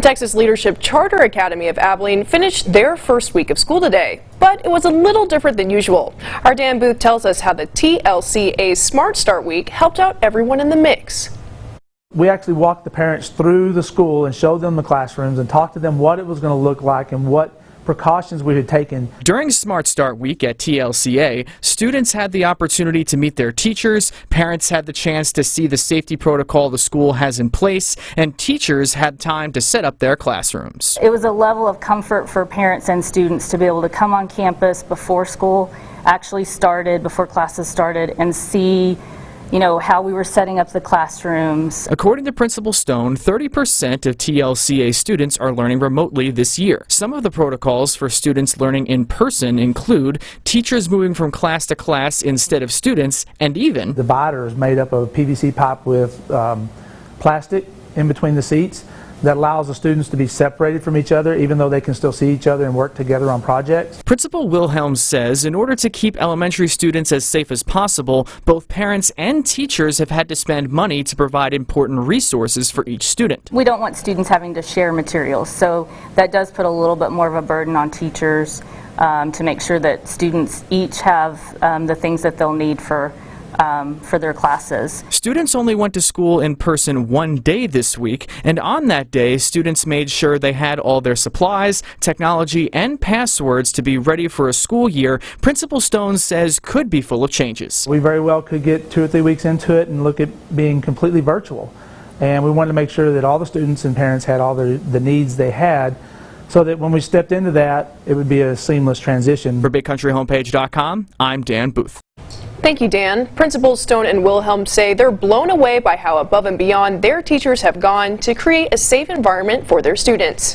Texas Leadership Charter Academy of Abilene finished their first week of school today, but it was a little different than usual. Our Dan Booth tells us how the TLCA Smart Start Week helped out everyone in the mix. We actually walked the parents through the school and showed them the classrooms and talked to them what it was going to look like and what precautions we had taken. During Smart Start Week at TLCA, students had the opportunity to meet their teachers, parents had the chance to see the safety protocol the school has in place, and teachers had time to set up their classrooms. It was a level of comfort for parents and students to be able to come on campus before school actually started, before classes started, and see how we were setting up the classrooms. According to Principal Stone, 30% of TLCA students are learning remotely this year. Some of the protocols for students learning in person include teachers moving from class to class instead of students, and even the divider is made up of PVC pipe with plastic in between the seats that allows the students to be separated from each other even though they can still see each other and work together on projects. Principal Wilhelm says in order to keep elementary students as safe as possible, both parents and teachers have had to spend money to provide important resources for each student. We don't want students having to share materials, so that does put a little bit more of a burden on teachers to make sure that students each have the things that they'll need for their classes. Students only went to school in person one day this week, and on that day, students made sure they had all their supplies, technology, and passwords to be ready for a school year Principal Stone says could be full of changes. We very well could get 2 or 3 weeks into it and look at being completely virtual. And we wanted to make sure that all the students and parents had all the needs they had, so that when we stepped into that, it would be a seamless transition. For BigCountryHomepage.com, I'm Dan Booth. Thank you, Dan. Principals Stone and Wilhelm say they're blown away by how above and beyond their teachers have gone to create a safe environment for their students.